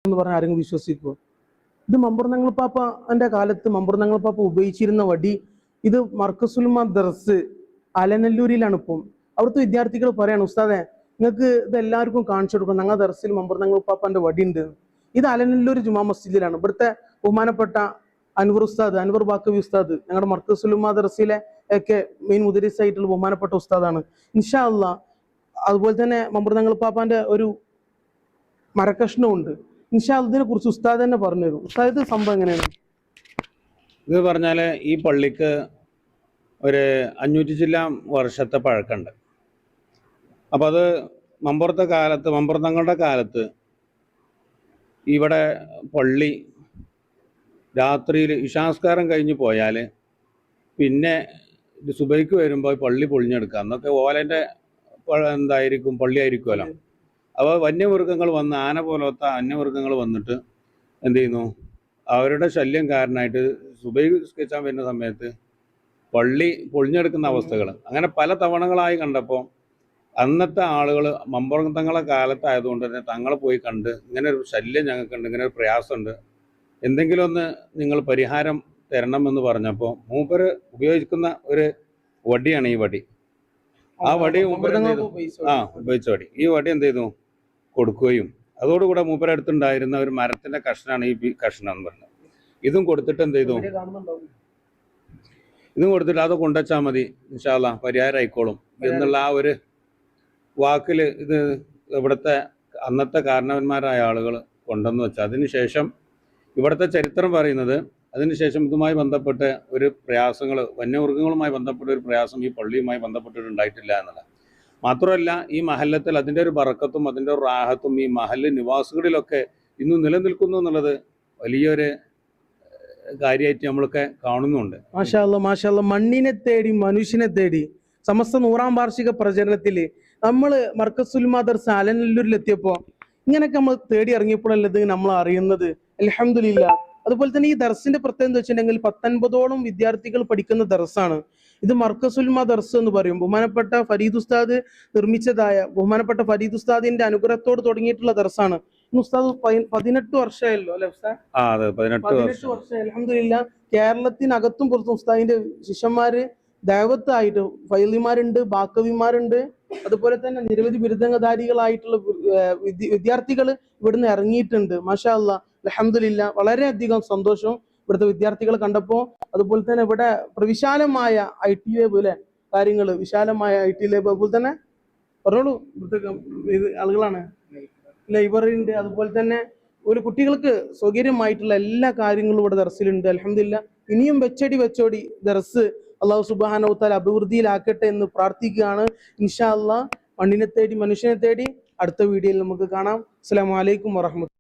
എന്ന് പറഞ്ഞാൽ ആരെങ്കിലും വിശ്വസിക്കുമോ? ഇത് മമ്പുറന്നങ്ങൾ പാപ്പന്റെ കാലത്ത് മമ്പുറന്നങ്ങൾ പാപ്പ ഉപയോഗിച്ചിരുന്ന വടി. ഇത് മർക്കസുൽമ ദർസ് അലനല്ലൂരിലാണ്. ഇപ്പം അവിടുത്തെ വിദ്യാർത്ഥികൾ പറയാണ്, ഉസ്താദെ നിങ്ങൾക്ക് ഇത് എല്ലാവർക്കും കാണിച്ചു കൊടുക്കണം, ഞങ്ങളുടെ ദർസിൽ മമ്പുറന്നങ്ങൾ പാപ്പന്റെ വടി ഉണ്ട്. ഇത് അലനല്ലൂർ ജുമാ മസ്ജിദിലാണ്. ഇവിടുത്തെ ബഹുമാനപ്പെട്ട അൻവർ ഉസ്താദ്, അൻവർ ബാക്കവി ഉസ്താദ്, ഞങ്ങളുടെ മർക്കസുൽമ ദർസിലെ ഒക്കെ മെയിൻ മുദരിസ് ആയിട്ടുള്ള ബഹുമാനപ്പെട്ട ഉസ്താദാണ്. ഇൻഷാ അള്ളാ അതുപോലെ തന്നെ മമ്പുറന്നങ്ങൾ പാപ്പാന്റെ ഒരു മരക്കഷ്ണമുണ്ട്. ഇൻഷാ ഇതിനെ കുറിച്ച് ഉസ്താദ് തന്നെ പറഞ്ഞു തരും. ഉസ്താദ് ഇത് സംഭവം എങ്ങനെയാണ്? ഇത് പറഞ്ഞാൽ ഈ പള്ളിക്ക് ഒരു 500 ചില്ലാൻ വർഷത്തെ പഴക്കമുണ്ട്. അപ്പം അത് മമ്പുറത്തങ്ങളുടെ കാലത്ത് ഇവിടെ പള്ളി രാത്രിയിൽ ഇശാസ്കാരം കഴിഞ്ഞ് പോയാൽ പിന്നെ സുബൈക്ക് വരുമ്പോൾ പള്ളി പൊളിഞ്ഞെടുക്കുക. അന്നൊക്കെ ഓലൻ്റെ എന്തായിരിക്കും, പള്ളി ആയിരിക്കുമല്ലോ. അപ്പോൾ വന്യമൃഗങ്ങൾ വന്ന്, ആന പോലത്തെ വന്യമൃഗങ്ങൾ വന്നിട്ട് എന്ത് ചെയ്യുന്നു, അവരുടെ ശല്യം കാരണമായിട്ട് സുബൈക്ക് നിസ്കരിക്കാൻ വരുന്ന സമയത്ത് പള്ളി പൊളിഞ്ഞെടുക്കുന്ന അവസ്ഥകൾ അങ്ങനെ പല തവണകളായി കണ്ടപ്പോൾ അന്നത്തെ ആളുകൾ മമ്പുറത്തങ്ങളെ കാലത്തായതുകൊണ്ട് തന്നെ തങ്ങളെ പോയി കണ്ട്, ഇങ്ങനെ ഒരു ശല്യം ഞങ്ങൾക്കുണ്ട്, ഇങ്ങനെ ഒരു പ്രയാസമുണ്ട്, എന്തെങ്കിലും ഒന്ന് നിങ്ങൾ പരിഹാരം തരണമെന്ന് പറഞ്ഞപ്പോൾ മൂപ്പര് ഉപയോഗിക്കുന്ന ഒരു വടിയാണ് ഈ വടി. ആ വടി ഉപയോഗിച്ച വടി. ഈ വടി എന്ത് ചെയ്തു കൊടുക്കുകയും അതോടുകൂടെ മൂപ്പര അടുത്തുണ്ടായിരുന്ന ഒരു മരത്തിന്റെ കഷ്ണമാണ് ഈ കഷ്ണം എന്ന് പറഞ്ഞത്. ഇതും കൊടുത്തിട്ട് എന്ത് ചെയ്തു, ഇതും കൊടുത്തിട്ട് അത് കൊണ്ടുവച്ചാൽ മതി, ഇൻഷാ അല്ലാ പരിഹാരം ആയിക്കോളും എന്നുള്ള ആ ഒരു വാക്കിൽ ഇത് ഇവിടുത്തെ അന്നത്തെ കാരണവന്മാരായ ആളുകൾ കൊണ്ടുവന്ന് വെച്ചാൽ, അതിനുശേഷം ഇവിടുത്തെ ചരിത്രം പറയുന്നത് അതിനുശേഷം ഇതുമായി ബന്ധപ്പെട്ട് ഒരു പ്രയാസങ്ങൾ, വന്യമൃഗങ്ങളുമായി ബന്ധപ്പെട്ട ഒരു പ്രയാസം ഈ പള്ളിയുമായി ബന്ധപ്പെട്ടിട്ടുണ്ടായിട്ടില്ല എന്നുള്ളത്. മാത്രമല്ല ഈ മഹല്ലത്തിൽ അതിൻ്റെ ഒരു ബറക്കത്തും അതിൻ്റെ ഒരു റാഹത്തും ഈ മഹല്ല് നിവാസികളിലൊക്കെ ഇന്ന് നിലനിൽക്കുന്നു എന്നുള്ളത് വലിയൊരു കാര്യമായിട്ട് നമ്മളൊക്കെ കാണുന്നുണ്ട്. മാഷാ അല്ലാ മാഷാ അല്ലാ. മണ്ണിനെ തേടി മനുഷ്യനെ തേടി സമസ്ത 100ാം വാർഷിക പ്രചരണത്തിൽ നമ്മൾ മർക്കസുൽമ ദർസ് അലനല്ലൂരിലെത്തിയപ്പോൾ ഇങ്ങനെയൊക്കെ നമ്മൾ തേടി ഇറങ്ങിയപ്പോഴല്ലത് നമ്മൾ അറിയുന്നത്. അൽഹംദുലില്ലാ. അതുപോലെ തന്നെ ഈ ദർസിന്റെ പ്രത്യേകത എന്ന് വെച്ചിട്ടുണ്ടെങ്കിൽ 19ഓളം വിദ്യാർത്ഥികൾ പഠിക്കുന്ന ദർസാണ്. ഇത് മർക്കസുൽമ ദർസ് എന്ന് പറയും. ബഹുമാനപ്പെട്ട ഫരീദ് ഉസ്താദ് നിർമ്മിച്ചതായ, ബഹുമാനപ്പെട്ട ഫരീദ് ഉസ്താദിന്റെ അനുഗ്രഹത്തോട് തുടങ്ങിയിട്ടുള്ള ദർസാണ്. ഉസ്താദ് 18 വർഷമായല്ലോ അല്ലെ ഉസ്താദ്? 18 വർഷം. അൽഹംദുലില്ലാ. കേരളത്തിനകത്തും പുറത്തും ഉസ്താദിന്റെ ശിഷ്യന്മാര് ദൈവത്തായിട്ട് ഫൈലിമാരുണ്ട്, ബാക്കവിമാരുണ്ട്, അതുപോലെ തന്നെ നിരവധി ബിരുദധാരികളായിട്ടുള്ള വിദ്യാർത്ഥികൾ ഇവിടുന്ന് ഇറങ്ങിയിട്ടുണ്ട്. മാഷാ അല്ലാ അൽഹംദുലില്ലാ. വളരെയധികം സന്തോഷം ഇവിടുത്തെ വിദ്യാർത്ഥികളെ കണ്ടപ്പോൾ. അതുപോലെ തന്നെ ഇവിടെ വിശാലമായ IT ലാബ് അല്ലെ, കാര്യങ്ങൾ വിശാലമായ IT ലാബ്, അതുപോലെ തന്നെ പറഞ്ഞോളൂ ഇവിടുത്തെ ആളുകളാണ്, ലൈബ്രറി ഉണ്ട്, അതുപോലെ തന്നെ ഒരു കുട്ടികൾക്ക് സൗകര്യമായിട്ടുള്ള എല്ലാ കാര്യങ്ങളും ഇവിടെ ദർസിലുണ്ട്. അൽഹംദുലില്ലാ. ഇനിയും വെച്ചോടി ദർസ് അല്ലാഹു സുബ്ഹാനഹു വ തആല അഭിവൃദ്ധിയിലാക്കട്ടെ എന്ന് പ്രാർത്ഥിക്കുകയാണ്. ഇൻഷാ അല്ലാ. മണ്ണിനെ തേടി മനുഷ്യനെ തേടി അടുത്ത വീഡിയോയിൽ നമുക്ക് കാണാം. അസ്സലാമു അലൈക്കും വറഹ്മത്തുള്ളാഹി.